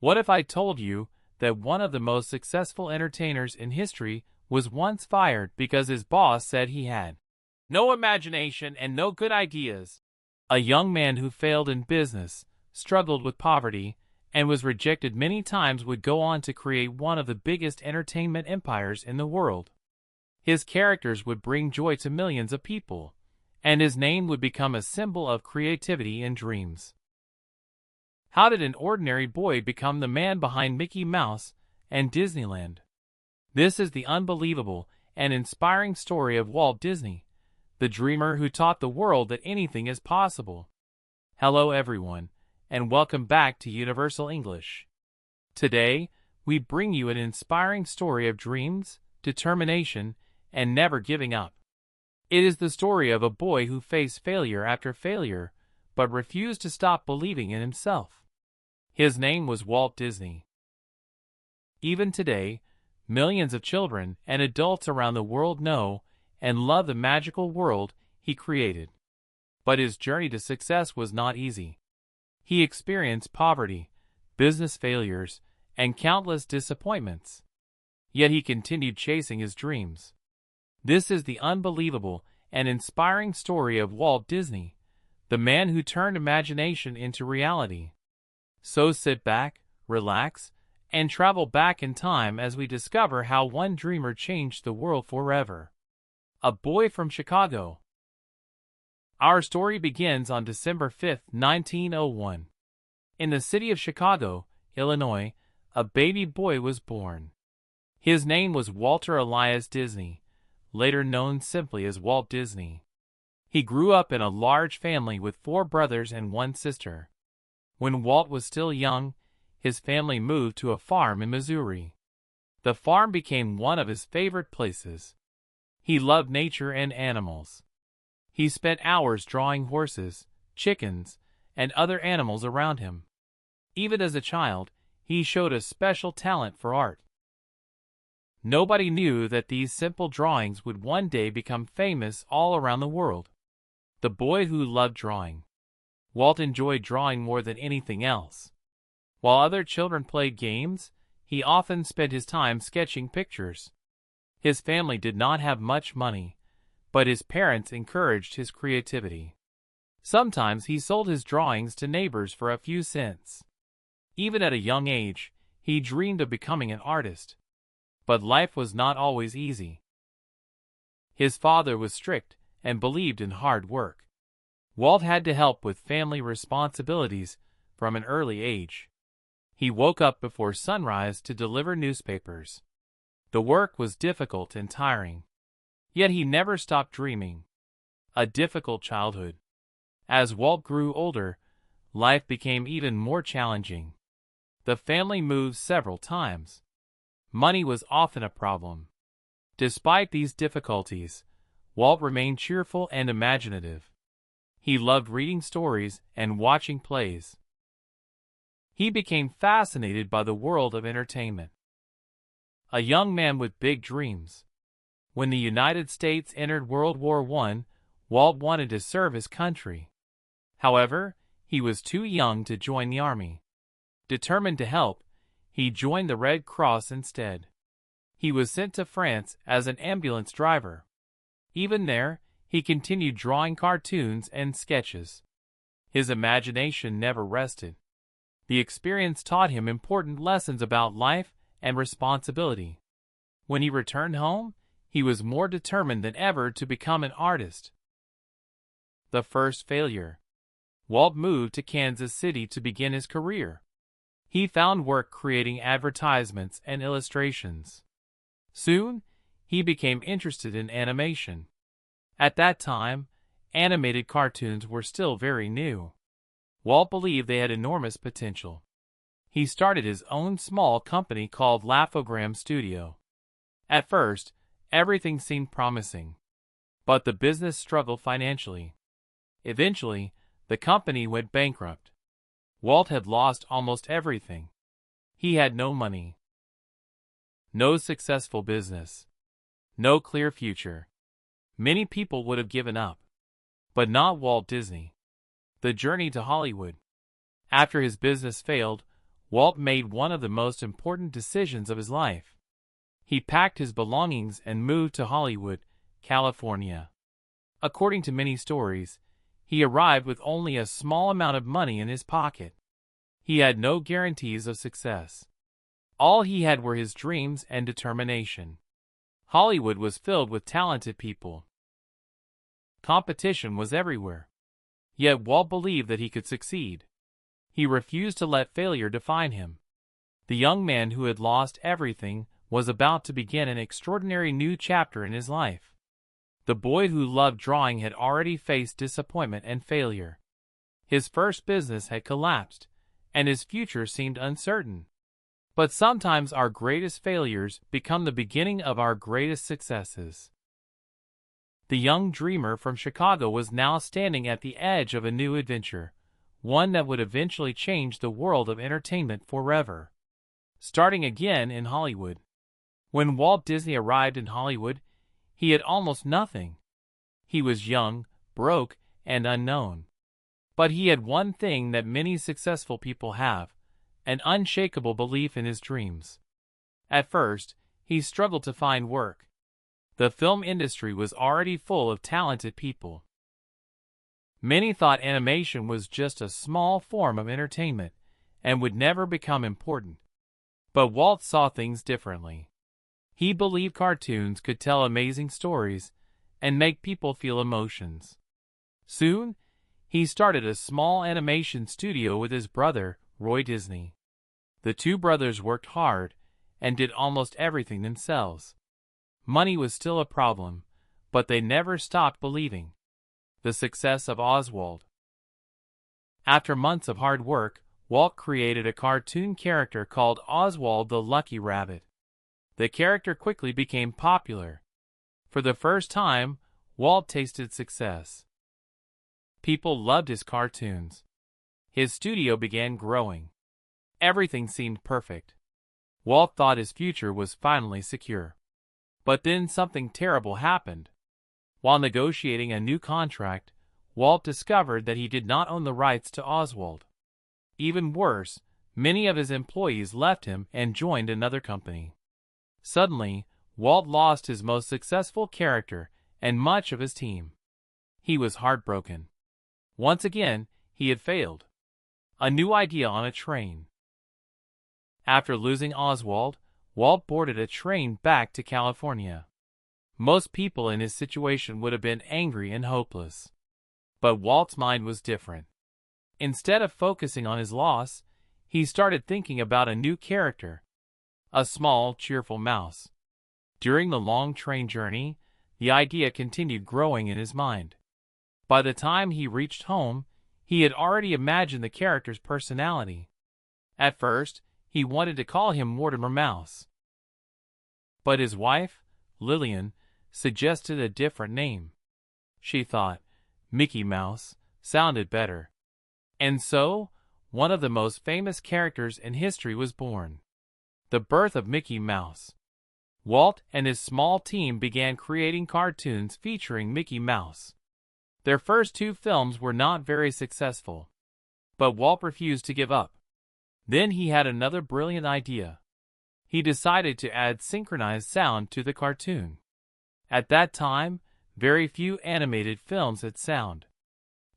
What if I told you that one of the most successful entertainers in history was once fired because his boss said he had no imagination and no good ideas? A young man who failed in business, struggled with poverty, and was rejected many times would go on to create one of the biggest entertainment empires in the world. His characters would bring joy to millions of people, and his name would become a symbol of creativity and dreams. How did an ordinary boy become the man behind Mickey Mouse and Disneyland? This is the unbelievable and inspiring story of Walt Disney, the dreamer who taught the world that anything is possible. Hello everyone, and welcome back to Universal English. Today, we bring you an inspiring story of dreams, determination, and never giving up. It is the story of a boy who faced failure after failure, but refused to stop believing in himself. His name was Walt Disney. Even today, millions of children and adults around the world know and love the magical world he created. But his journey to success was not easy. He experienced poverty, business failures, and countless disappointments. Yet he continued chasing his dreams. This is the unbelievable and inspiring story of Walt Disney, the man who turned imagination into reality. So sit back, relax, and travel back in time as we discover how one dreamer changed the world forever. A boy from Chicago. Our story begins on December 5, 1901. In the city of Chicago, Illinois, a baby boy was born. His name was Walter Elias Disney, later known simply as Walt Disney. He grew up in a large family with 4 brothers and 1 sister. When Walt was still young, his family moved to a farm in Missouri. The farm became one of his favorite places. He loved nature and animals. He spent hours drawing horses, chickens, and other animals around him. Even as a child, he showed a special talent for art. Nobody knew that these simple drawings would one day become famous all around the world. The boy who loved drawing. Walt enjoyed drawing more than anything else. While other children played games, he often spent his time sketching pictures. His family did not have much money, but his parents encouraged his creativity. Sometimes he sold his drawings to neighbors for a few cents. Even at a young age, he dreamed of becoming an artist. But life was not always easy. His father was strict and believed in hard work. Walt had to help with family responsibilities from an early age. He woke up before sunrise to deliver newspapers. The work was difficult and tiring. Yet he never stopped dreaming. A difficult childhood. As Walt grew older, life became even more challenging. The family moved several times. Money was often a problem. Despite these difficulties, Walt remained cheerful and imaginative. He loved reading stories and watching plays. He became fascinated by the world of entertainment. A young man with big dreams. When the United States entered World War I, Walt wanted to serve his country. However, he was too young to join the army. Determined to help, he joined the Red Cross instead. He was sent to France as an ambulance driver. Even there, he continued drawing cartoons and sketches. His imagination never rested. The experience taught him important lessons about life and responsibility. When he returned home, he was more determined than ever to become an artist. The first failure. Walt moved to Kansas City to begin his career. He found work creating advertisements and illustrations. Soon, he became interested in animation. At that time, animated cartoons were still very new. Walt believed they had enormous potential. He started his own small company called Laugh-O-Gram Studio. At first, everything seemed promising. But the business struggled financially. Eventually, the company went bankrupt. Walt had lost almost everything. He had no money. No successful business. No clear future. Many people would have given up. But not Walt Disney. The journey to Hollywood. After his business failed, Walt made one of the most important decisions of his life. He packed his belongings and moved to Hollywood, California. According to many stories, he arrived with only a small amount of money in his pocket. He had no guarantees of success. All he had were his dreams and determination. Hollywood was filled with talented people. Competition was everywhere. Yet Walt believed that he could succeed. He refused to let failure define him. The young man who had lost everything was about to begin an extraordinary new chapter in his life. The boy who loved drawing had already faced disappointment and failure. His first business had collapsed, and his future seemed uncertain. But sometimes our greatest failures become the beginning of our greatest successes. The young dreamer from Chicago was now standing at the edge of a new adventure, one that would eventually change the world of entertainment forever. Starting again in Hollywood. When Walt Disney arrived in Hollywood, he had almost nothing. He was young, broke, and unknown. But he had one thing that many successful people have: an unshakable belief in his dreams. At first, he struggled to find work. The film industry was already full of talented people. Many thought animation was just a small form of entertainment and would never become important. But Walt saw things differently. He believed cartoons could tell amazing stories and make people feel emotions. Soon, he started a small animation studio with his brother, Roy Disney. The two brothers worked hard and did almost everything themselves. Money was still a problem, but they never stopped believing. The success of Oswald. After months of hard work, Walt created a cartoon character called Oswald the Lucky Rabbit. The character quickly became popular. For the first time, Walt tasted success. People loved his cartoons. His studio began growing. Everything seemed perfect. Walt thought his future was finally secure. But then something terrible happened. While negotiating a new contract, Walt discovered that he did not own the rights to Oswald. Even worse, many of his employees left him and joined another company. Suddenly, Walt lost his most successful character and much of his team. He was heartbroken. Once again, he had failed. A new idea on a train. After losing Oswald, Walt boarded a train back to California. Most people in his situation would have been angry and hopeless. But Walt's mind was different. Instead of focusing on his loss, he started thinking about a new character. A small, cheerful mouse. During the long train journey, the idea continued growing in his mind. By the time he reached home, he had already imagined the character's personality. At first, he wanted to call him Mortimer Mouse. But his wife, Lillian, suggested a different name. She thought Mickey Mouse sounded better. And so, one of the most famous characters in history was born. The birth of Mickey Mouse. Walt and his small team began creating cartoons featuring Mickey Mouse. Their first two films were not very successful. But Walt refused to give up. Then he had another brilliant idea. He decided to add synchronized sound to the cartoon. At that time, very few animated films had sound.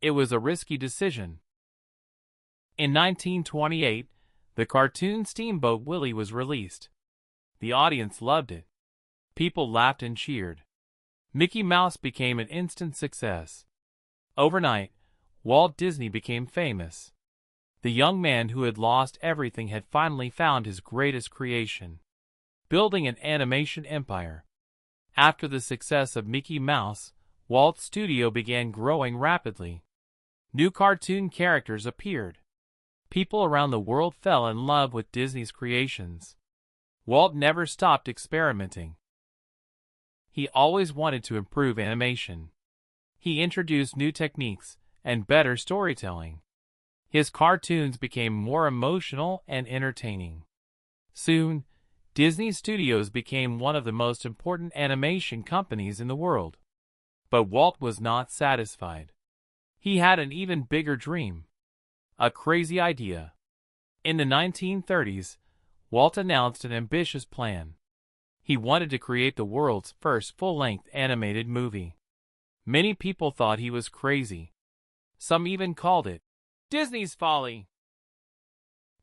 It was a risky decision. In 1928, the cartoon Steamboat Willie was released. The audience loved it. People laughed and cheered. Mickey Mouse became an instant success. Overnight, Walt Disney became famous. The young man who had lost everything had finally found his greatest creation: building an animation empire. After the success of Mickey Mouse, Walt's studio began growing rapidly. New cartoon characters appeared. People around the world fell in love with Disney's creations. Walt never stopped experimenting. He always wanted to improve animation. He introduced new techniques and better storytelling. His cartoons became more emotional and entertaining. Soon, Disney Studios became one of the most important animation companies in the world. But Walt was not satisfied. He had an even bigger dream. A crazy idea. In the 1930s, Walt announced an ambitious plan. He wanted to create the world's first full-length animated movie. Many people thought he was crazy. Some even called it Disney's folly.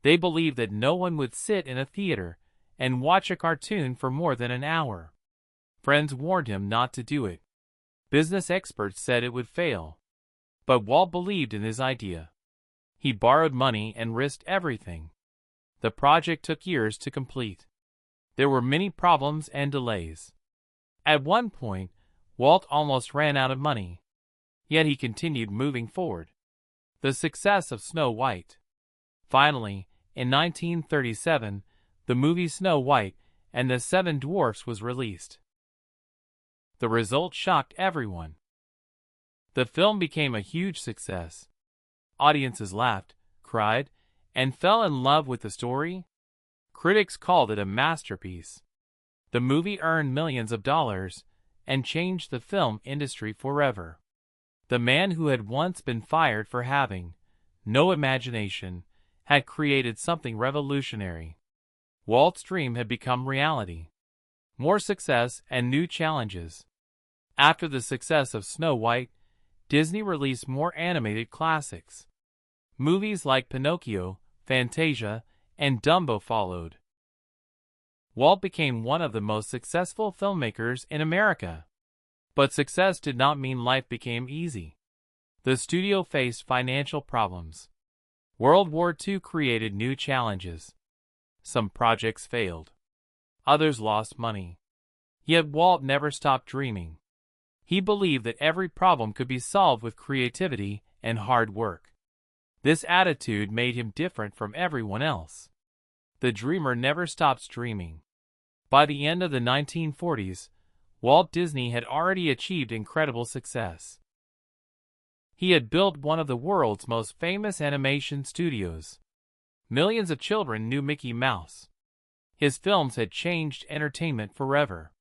They believed that no one would sit in a theater and watch a cartoon for more than an hour. Friends warned him not to do it. Business experts said it would fail. But Walt believed in his idea. He borrowed money and risked everything. The project took years to complete. There were many problems and delays. At one point, Walt almost ran out of money. Yet he continued moving forward. The success of Snow White. Finally, in 1937, the movie Snow White and the Seven Dwarfs was released. The result shocked everyone. The film became a huge success. Audiences laughed, cried, and fell in love with the story. Critics called it a masterpiece. The movie earned millions of dollars and changed the film industry forever. The man who had once been fired for having no imagination had created something revolutionary. Walt's dream had become reality. More success and new challenges. After the success of Snow White, Disney released more animated classics. Movies like Pinocchio, Fantasia, and Dumbo followed. Walt became one of the most successful filmmakers in America. But success did not mean life became easy. The studio faced financial problems. World War II created new challenges. Some projects failed. Others lost money. Yet Walt never stopped dreaming. He believed that every problem could be solved with creativity and hard work. This attitude made him different from everyone else. The dreamer never stops dreaming. By the end of the 1940s, Walt Disney had already achieved incredible success. He had built one of the world's most famous animation studios. Millions of children knew Mickey Mouse. His films had changed entertainment forever.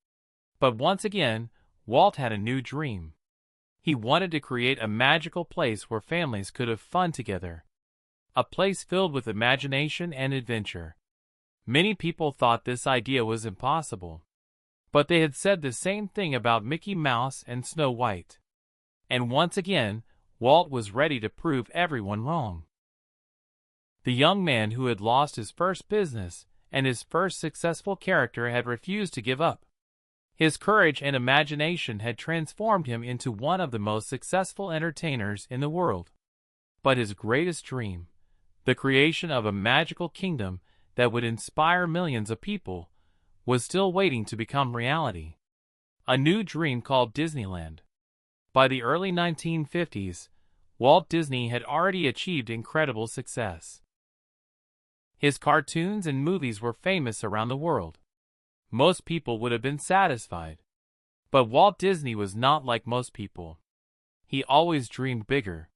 But once again, Walt had a new dream. He wanted to create a magical place where families could have fun together. A place filled with imagination and adventure. Many people thought this idea was impossible. But they had said the same thing about Mickey Mouse and Snow White. And once again, Walt was ready to prove everyone wrong. The young man who had lost his first business and his first successful character had refused to give up. His courage and imagination had transformed him into one of the most successful entertainers in the world. But his greatest dream, the creation of a magical kingdom that would inspire millions of people, was still waiting to become reality. A new dream called Disneyland. By the early 1950s, Walt Disney had already achieved incredible success. His cartoons and movies were famous around the world. Most people would have been satisfied. But Walt Disney was not like most people. He always dreamed bigger.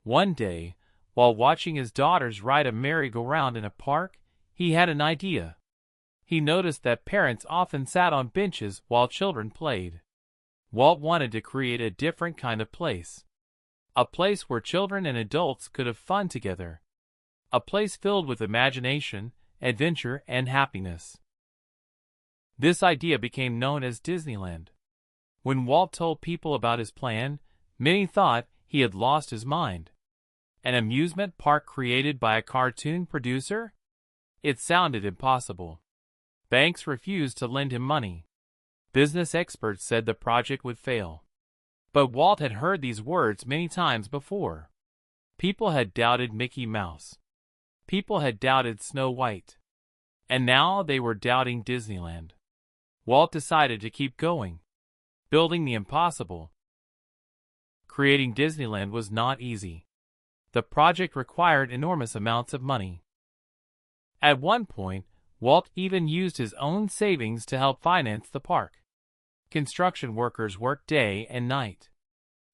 One day, while watching his daughters ride a merry-go-round in a park, he had an idea. He noticed that parents often sat on benches while children played. Walt wanted to create a different kind of place. A place where children and adults could have fun together. A place filled with imagination, adventure, and happiness. This idea became known as Disneyland. When Walt told people about his plan, many thought he had lost his mind. An amusement park created by a cartoon producer? It sounded impossible. Banks refused to lend him money. Business experts said the project would fail. But Walt had heard these words many times before. People had doubted Mickey Mouse. People had doubted Snow White. And now they were doubting Disneyland. Walt decided to keep going. Building the impossible. Creating Disneyland was not easy. The project required enormous amounts of money. At one point, Walt even used his own savings to help finance the park. Construction workers worked day and night.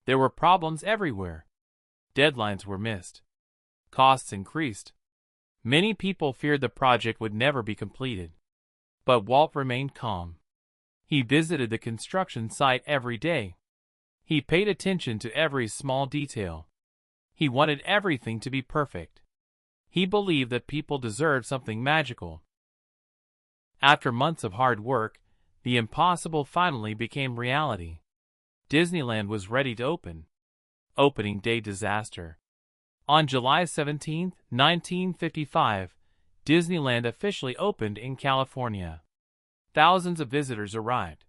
There were problems everywhere. Deadlines were missed. Costs increased. Many people feared the project would never be completed. But Walt remained calm. He visited the construction site every day. He paid attention to every small detail. He wanted everything to be perfect. He believed that people deserved something magical. After months of hard work, the impossible finally became reality. Disneyland was ready to open. Opening day disaster. On July 17, 1955, Disneyland officially opened in California. Thousands of visitors arrived.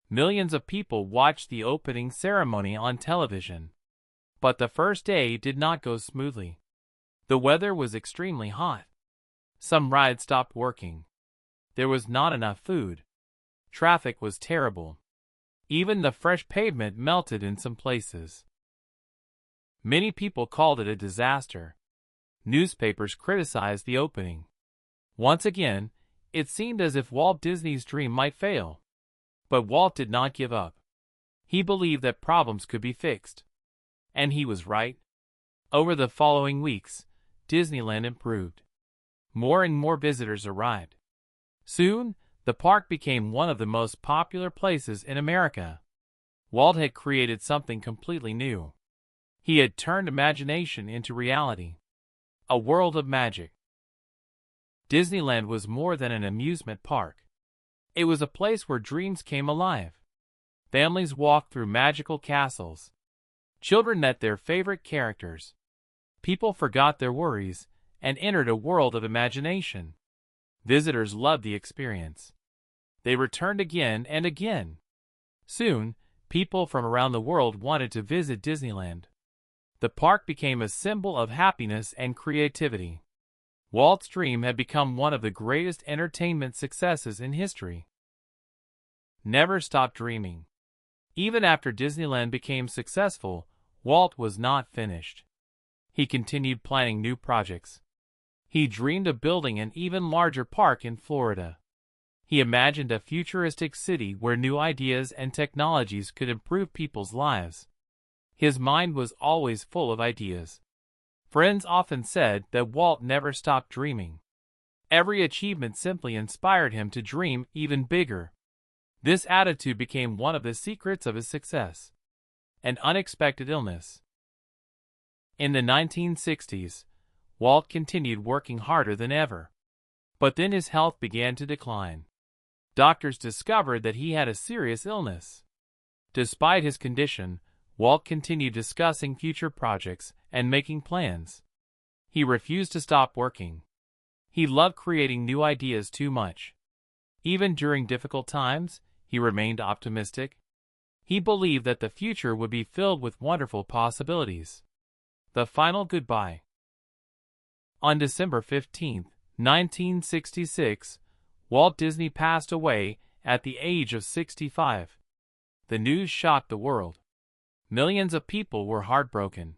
Millions of people watched the opening ceremony on television. But the first day did not go smoothly. The weather was extremely hot. Some rides stopped working. There was not enough food. Traffic was terrible. Even the fresh pavement melted in some places. Many people called it a disaster. Newspapers criticized the opening. Once again, it seemed as if Walt Disney's dream might fail. But Walt did not give up. He believed that problems could be fixed. And he was right. Over the following weeks, Disneyland improved. More and more visitors arrived. Soon, the park became one of the most popular places in America. Walt had created something completely new. He had turned imagination into reality. A world of magic. Disneyland was more than an amusement park. It was a place where dreams came alive. Families walked through magical castles. Children met their favorite characters. People forgot their worries and entered a world of imagination. Visitors loved the experience. They returned again and again. Soon, people from around the world wanted to visit Disneyland. The park became a symbol of happiness and creativity. Walt's dream had become one of the greatest entertainment successes in history. Never stop dreaming. Even after Disneyland became successful, Walt was not finished. He continued planning new projects. He dreamed of building an even larger park in Florida. He imagined a futuristic city where new ideas and technologies could improve people's lives. His mind was always full of ideas. Friends often said that Walt never stopped dreaming. Every achievement simply inspired him to dream even bigger. This attitude became one of the secrets of his success. An unexpected illness. In the 1960s, Walt continued working harder than ever. But then his health began to decline. Doctors discovered that he had a serious illness. Despite his condition, Walt continued discussing future projects and making plans. He refused to stop working. He loved creating new ideas too much. Even during difficult times, he remained optimistic. He believed that the future would be filled with wonderful possibilities. The final goodbye. On December 15, 1966, Walt Disney passed away at the age of 65. The news shocked the world. Millions of people were heartbroken.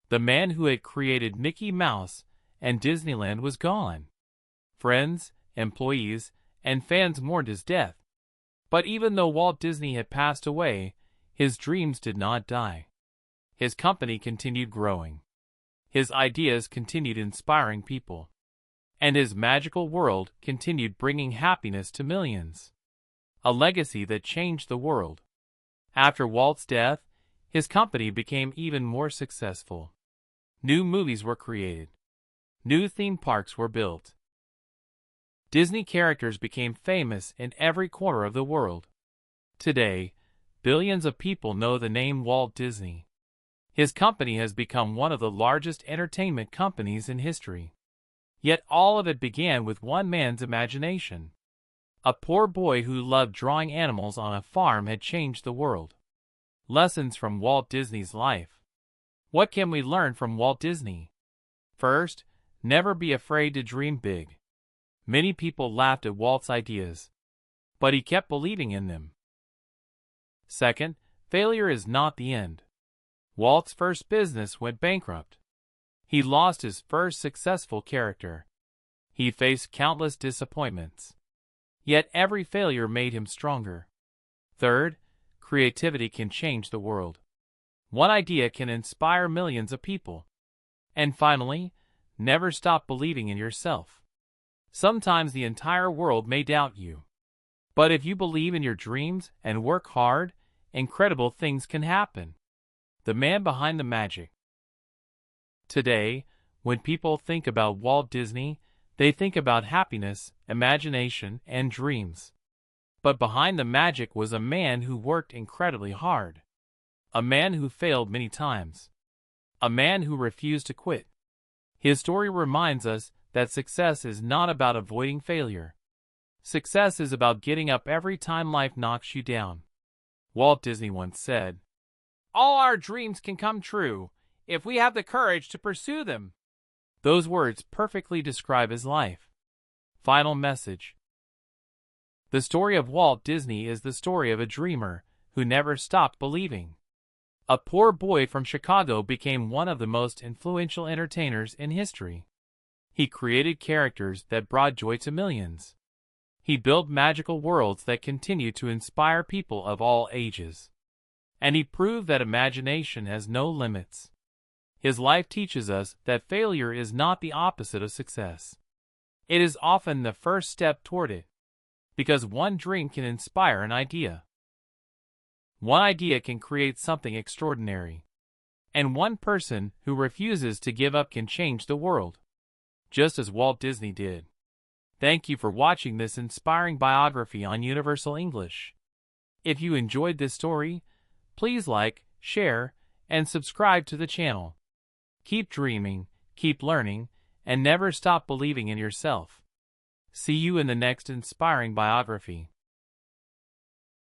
The man who had created Mickey Mouse and Disneyland was gone. Friends, employees, and fans mourned his death. But even though Walt Disney had passed away, his dreams did not die. His company continued growing. His ideas continued inspiring people. And his magical world continued bringing happiness to millions. A legacy that changed the world. After Walt's death, his company became even more successful. New movies were created. New theme parks were built. Disney characters became famous in every corner of the world. Today, billions of people know the name Walt Disney. His company has become one of the largest entertainment companies in history. Yet all of it began with one man's imagination. A poor boy who loved drawing animals on a farm had changed the world. Lessons from Walt Disney's life. What can we learn from Walt Disney? First, never be afraid to dream big. Many people laughed at Walt's ideas, but he kept believing in them. Second, failure is not the end. Walt's first business went bankrupt. He lost his first successful character. He faced countless disappointments. Yet every failure made him stronger. Third, creativity can change the world. One idea can inspire millions of people. And finally, never stop believing in yourself. Sometimes the entire world may doubt you. But if you believe in your dreams and work hard, incredible things can happen. The man behind the magic. Today, When people think about Walt Disney, they think about happiness, imagination, and dreams. But behind the magic was a man who worked incredibly hard. A man who failed many times. A man who refused to quit. His story reminds us that success is not about avoiding failure. Success is about getting up every time life knocks you down. Walt Disney once said, "All our dreams can come true if we have the courage to pursue them." Those words perfectly describe his life. Final message. The story of Walt Disney is the story of a dreamer who never stopped believing. A poor boy from Chicago became one of the most influential entertainers in history. He created characters that brought joy to millions. He built magical worlds that continue to inspire people of all ages. And he proved that imagination has no limits. His life teaches us that failure is not the opposite of success. It is often the first step toward it. Because one dream can inspire an idea. One idea can create something extraordinary. And one person who refuses to give up can change the world. Just as Walt Disney did. Thank you for watching this inspiring biography on Universal English. If you enjoyed this story, please like, share, and subscribe to the channel. Keep dreaming, keep learning, and never stop believing in yourself. See you in the next inspiring biography.